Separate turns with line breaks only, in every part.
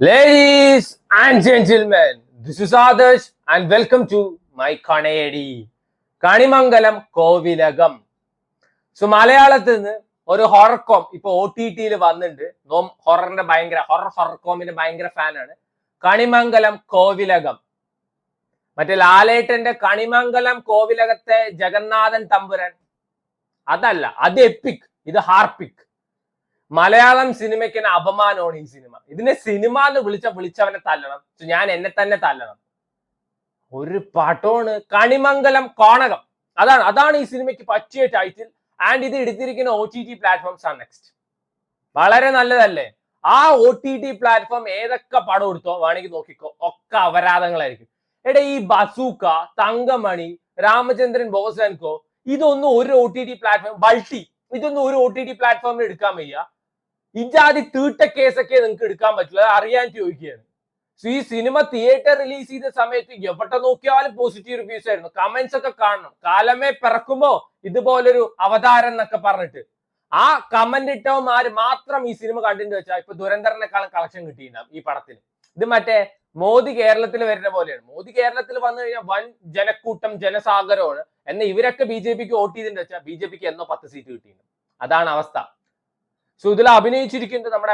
Ladies and gentlemen, this is Adarsh and welcome to my Kanayadi. Kanimangalam Kovilakam. So മലയാളത്തിൽ നിന്ന് ഒരു horror com ഇപ്പൊ OTT വന്നിട്ടുണ്ട്. ഹൊററിന്റെ horror കോമിന്റെ ഭയങ്കര ഫാനാണ്. കണിമംഗലം കോവിലകം. മറ്റേ ലാലേട്ടന്റെ കണിമംഗലം കോവിലകത്തെ ജഗന്നാഥൻ തമ്പുരാൻ അതല്ല, അത് എപ്പിക്, ഇത് ഹാർപ്പിക്. മലയാളം സിനിമയ്ക്ക് തന്നെ അപമാനമാണ് ഈ സിനിമ. ഇതിനെ സിനിമ എന്ന് വിളിച്ചവനെ തല്ലണം, ഞാൻ എന്നെ തന്നെ തല്ലണം. ഒരു പടമാണ് കണിമംഗലം കോണകം. അതാണ് ഈ സിനിമയ്ക്ക് പറ്റിയ ടൈറ്റിൽ. ആൻഡ് ഇത് എടുത്തിരിക്കുന്ന OTT പ്ലാറ്റ്ഫോംസ് ആണ് നെക്സ്റ്റ്. വളരെ നല്ലതല്ലേ? ആ OTT പ്ലാറ്റ്ഫോം ഏതൊക്കെ പടം എടുത്തോ വേണമെങ്കിൽ നോക്കിക്കോ, ഒക്കെ അപരാധങ്ങളായിരിക്കും. എടാ, ഈ ബസൂക്ക, തങ്കമണി, രാമചന്ദ്രൻ ബോസൻകോ, ഇതൊന്നും ഒരു OTT പ്ലാറ്റ്ഫോം, ബൾട്ടി, ഇതൊന്നും ഒരു OTT പ്ലാറ്റ്ഫോമിൽ എടുക്കാൻ വയ്യ. ഇജാതി തീട്ട കേസൊക്കെ നിങ്ങൾക്ക് എടുക്കാൻ പറ്റില്ല, അറിയാൻ ചോദിക്കുകയാണ്. സോ ഈ സിനിമ തിയേറ്റർ റിലീസ് ചെയ്ത സമയത്ത് എവിടെ നോക്കിയാലും പോസിറ്റീവ് റിവ്യൂസ് ആയിരുന്നു. കമന്റ്സ് ഒക്കെ കാണണം. കാലമേ പിറക്കുമ്പോ ഇതുപോലൊരു അവതാരം എന്നൊക്കെ പറഞ്ഞിട്ട് ആ കമന്റ് ഇട്ടവന്മാര് മാത്രം ഈ സിനിമ കണ്ടിട്ട് വെച്ചാൽ ഇപ്പൊ ദുരന്തറിനെക്കാളും കളക്ഷൻ കിട്ടിയിട്ടുണ്ടാവും ഈ പടത്തിന്. ഇത് മറ്റേ മോദി കേരളത്തിൽ വരുന്ന പോലെയാണ്. മോദി കേരളത്തിൽ വന്നു കഴിഞ്ഞാൽ വൻ ജനക്കൂട്ടം, ജനസാഗരമാണ്. എന്നാൽ ഇവരൊക്കെ BJPക്ക് വോട്ട് ചെയ്തിട്ട് വെച്ചാൽ BJPക്ക് എന്നോ 10 സീറ്റ് കിട്ടിയിട്ടുണ്ട്. അതാണ് അവസ്ഥ. സോ ഇതിൽ അഭിനയിച്ചിരിക്കുന്നത് നമ്മുടെ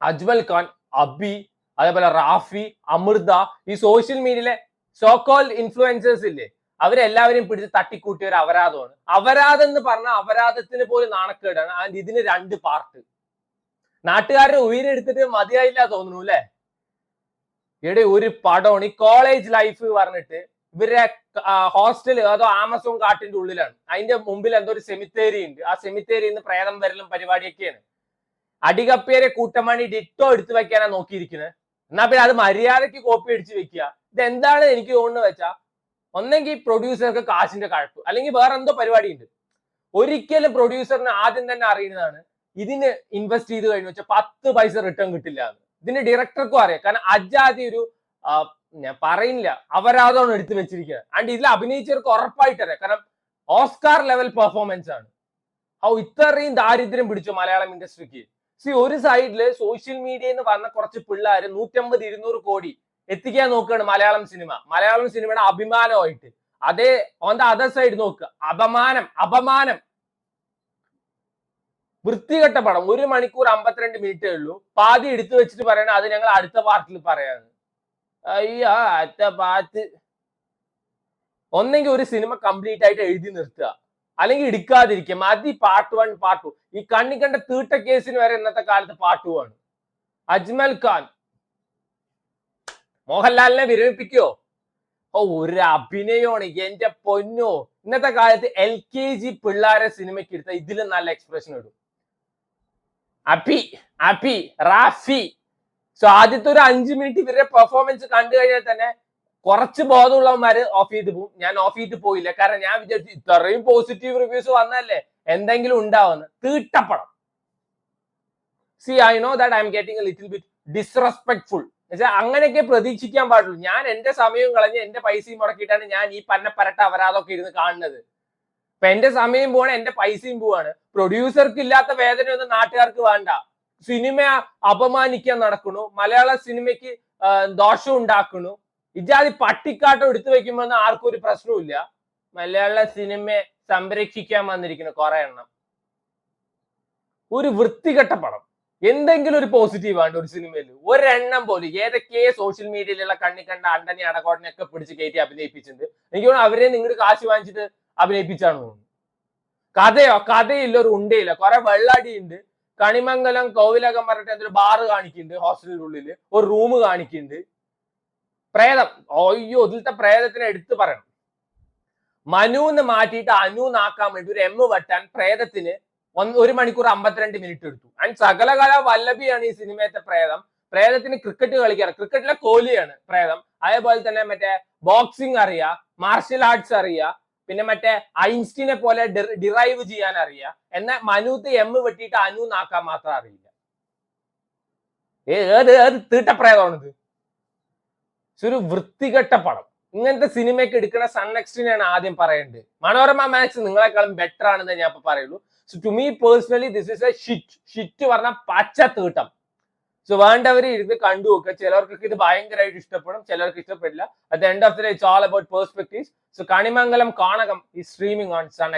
അജ്മൽ ഖാൻ, അബി, അതേപോലെ റാഫി, അമൃത, ഈ സോഷ്യൽ മീഡിയയിലെ സോകോൾഡ് ഇൻഫ്ലുവൻസേഴ്സ് ഇല്ലേ, അവരെല്ലാവരെയും പിടിച്ച് തട്ടിക്കൂട്ടിയ ഒരു അപരാധമാണ്. അപരാധം എന്ന് പറഞ്ഞാൽ അപരാധത്തിന് പോലും നാണക്കേടാണ്. ആൻഡ് ഇതിന് 2 പാർട്ട്. നാട്ടുകാരുടെ ഉയരെടുത്തിട്ട് മതിയായില്ല തോന്നുന്നു അല്ലെ? ഇവിടെ ഒരു പടമാണ് ഈ കോളേജ് ലൈഫ് പറഞ്ഞിട്ട്. ഇവരുടെ ഹോസ്റ്റൽ അതോ ആമസോൺ കാട്ടിന്റെ ഉള്ളിലാണ്. അതിന്റെ മുമ്പിൽ എന്തോ ഒരു സെമിത്തേരി ഉണ്ട്. ആ സെമിത്തേരിയിൽ നിന്ന് പ്രേതം വരലും പരിപാടിയൊക്കെയാണ്. അടികപ്പേരെ കൂട്ടമണി ഡിറ്റോ എടുത്തു വെക്കാനാണ് നോക്കിയിരിക്കുന്നത്. എന്നാ പിന്നെ അത് മര്യാദയ്ക്ക് കോപ്പി അടിച്ച് വെക്കുക. ഇതെന്താണ് എനിക്ക് തോന്നുന്നത് വെച്ചാൽ, ഒന്നെങ്കിൽ പ്രൊഡ്യൂസർക്ക് കാശിന്റെ കഴപ്പ്, അല്ലെങ്കിൽ വേറെ എന്തോ പരിപാടി ഉണ്ട്. ഒരിക്കലും പ്രൊഡ്യൂസറിന് ആദ്യം തന്നെ അറിയുന്നതാണ് ഇതിന് ഇൻവെസ്റ്റ് ചെയ്ത് കഴിഞ്ഞു വെച്ചാൽ 10 പൈസ റിട്ടേൺ കിട്ടില്ല എന്ന്. ഇതിന്റെ ഡയറക്ടർക്കും അറിയാം. കാരണം അജാതി ഒരു ഞാൻ പറയുന്നില്ല, അപരാധമാണ് എടുത്തു വെച്ചിരിക്കുന്നത്. ആൻഡ് ഇതിൽ അഭിനയിച്ചവർക്ക് ഉറപ്പായിട്ടറിയാം. കാരണം ഓസ്കാർ ലെവൽ പെർഫോമൻസ് ആണ്. ഇത്രയും ദാരിദ്ര്യം പിടിച്ചു മലയാളം ഇൻഡസ്ട്രിക്ക്. ഒരു സൈഡില് സോഷ്യൽ മീഡിയയിൽ നിന്ന് വന്ന കുറച്ച് പിള്ളേര് 150-200 കോടി എത്തിക്കാൻ നോക്കുകയാണ് മലയാളം സിനിമ, മലയാളം സിനിമയുടെ അഭിമാനമായിട്ട്. അതേ ഓൺ ദ അതർ സൈഡ് നോക്കുക, അപമാനം. വൃത്തികെട്ട പടം. 1 മണിക്കൂർ 52 മിനിറ്റേ ഉള്ളൂ. പാതി എടുത്തു വെച്ചിട്ട് പറയണ അത് ഞങ്ങൾ അടുത്ത പാർട്ടിൽ പറയാന്ന്. അയ്യോ, അടുത്ത പാർട്ട് ഒന്നെങ്കിൽ ഒരു സിനിമ കംപ്ലീറ്റ് ആയിട്ട് എഴുതി നിർത്തുക, അല്ലെങ്കിൽ എടുക്കാതിരിക്കുക. മതി പാർട്ട് 1, പാർട്ട് 2. ഈ കണ്ട തീട്ട കേസിന് വരെ ഇന്നത്തെ കാലത്ത് പാർട്ട് 2 ആണ്. അജ്മൽ ഖാൻ മോഹൻലാലിനെ വിരമിപ്പിക്കോ? ഒരു അഭിനയമാണ് എന്റെ പൊന്നോ. ഇന്നത്തെ കാലത്ത് LKG പിള്ളേരെ സിനിമയ്ക്ക് എടുത്ത ഇതിലും നല്ല എക്സ്പ്രഷൻ ഇടും. അപ്പി റാഫി. സോ ആദ്യത്തെ ഒരു 5 മിനിറ്റ് ഇവരുടെ പെർഫോമൻസ് കണ്ടു കഴിഞ്ഞാൽ തന്നെ കുറച്ച് ബോധമുള്ളവന്മാര് ഓഫ് ചെയ്ത് പോകും. ഞാൻ ഓഫ് ചെയ്ത് പോയില്ല, കാരണം ഞാൻ വിചാരിച്ചു ഇത്രയും പോസിറ്റീവ് റിവ്യൂസ് വന്നല്ലേ എന്തെങ്കിലും ഉണ്ടാവുമെന്ന്. തീട്ടപ്പടം. I know that I am getting a little bit disrespectful. അങ്ങനെയൊക്കെ പ്രതീക്ഷിക്കാൻ പാടുള്ളൂ. ഞാൻ എന്റെ സമയവും കളഞ്ഞ് എന്റെ പൈസയും മുടക്കിയിട്ടാണ് ഞാൻ ഈ പരട്ട അപരാധമൊക്കെ ഇരുന്ന് കാണുന്നത്. ഇപ്പൊ എന്റെ സമയം പോവാണ്, എന്റെ പൈസയും പോവാണ്. പ്രൊഡ്യൂസർക്ക് ഇല്ലാത്ത വേദനയൊന്നും നാട്ടുകാർക്ക് വേണ്ട. സിനിമ അപമാനിക്കാൻ നടക്കണു, മലയാള സിനിമയ്ക്ക് ദോഷം ഉണ്ടാക്കണു. ഇജാതി പട്ടിക്കാട്ടം എടുത്തു വെക്കുമ്പോൾ ആർക്കും ഒരു പ്രശ്നവുമില്ല. മലയാള സിനിമയെ സംരക്ഷിക്കാൻ വന്നിരിക്കുന്നു കുറെ എണ്ണം. ഒരു വൃത്തികെട്ട പടം. എന്തെങ്കിലും ഒരു പോസിറ്റീവ് ആണ് ഒരു സിനിമയിൽ. ഒരെണ്ണം പോലും. ഏതൊക്കെ സോഷ്യൽ മീഡിയയിലുള്ള കണ്ട അണ്ടനെ അടകോടനെ ഒക്കെ പിടിച്ച് കയറ്റി അഭിനയിപ്പിച്ചിട്ടുണ്ട്. എനിക്ക് തോന്നുന്നു അവരെ നിങ്ങളുടെ കാശ് വാങ്ങിച്ചിട്ട് അഭിനയിപ്പിച്ചാണ് തോന്നുന്നു. കഥയില്ല, ഒരു ഉണ്ടയില്ല. കുറെ വെള്ളാടിയുണ്ട്. കണിമംഗലം കോവിലകം പറഞ്ഞിട്ട് എന്തൊരു ബാറ് കാണിക്കുന്നുണ്ട്, ഹോസ്റ്റലിന്റെ ഉള്ളില് ഒരു റൂം കാണിക്കുന്നുണ്ട്. പ്രേതം, അയ്യോ, ഇതിലത്തെ പ്രേതത്തിനെ എടുത്തു പറയണം. മനുന്ന് മാറ്റിയിട്ട് അനുന്നാക്കാൻ വേണ്ടി ഒരു M വെട്ടാൻ പ്രേതത്തിന് 1 മണിക്കൂർ 52 മിനിറ്റ് എടുത്തു. ആൻഡ് സകലകല വല്ലഭിയാണ് ഈ സിനിമയത്തെ പ്രേതം. പ്രേതത്തിന് ക്രിക്കറ്റ് കളിക്കാറ്, ക്രിക്കറ്റിലെ കോഹ്ലിയാണ് പ്രേതം. അതേപോലെ തന്നെ മറ്റേ ബോക്സിംഗ് അറിയാം, മാർഷൽ ആർട്സ് അറിയാം, പിന്നെ മറ്റേ ഐൻസ്റ്റീനെ പോലെ ഡിറൈവ് ചെയ്യാൻ അറിയാം. എന്നാൽ മനുത്ത് M വെട്ടിയിട്ട് അനുന്നാക്കാൻ മാത്രം അറിയില്ല. ഏത് തീട്ടപ്രേതമാണിത്? ഒരു വൃത്തികെട്ട പടം. ഇങ്ങനത്തെ സിനിമയ്ക്ക് എടുക്കുന്ന സൺ നെക്സ്റ്റിനെയാണ് ആദ്യം പറയേണ്ടത്. മനോരമ മാക്സ് നിങ്ങളെക്കാളും ബെറ്റർ ആണെന്ന് ഞാൻ ഇപ്പൊ പറയുള്ളൂ. So to me personally this is a shit പറഞ്ഞ പച്ച തീട്ടം. സോ വേണ്ടവർ ഇത് കണ്ടു നോക്കുക. ചിലർക്ക് ഇത് ഭയങ്കരമായിട്ട് ഇഷ്ടപ്പെടും, ചിലർക്ക് ഇഷ്ടപ്പെടില്ല. At the end of the day it's all about perspectives. So Kanimangalam കാണകം ഈ സ്ട്രീമിംഗ് ഓൺ സൺ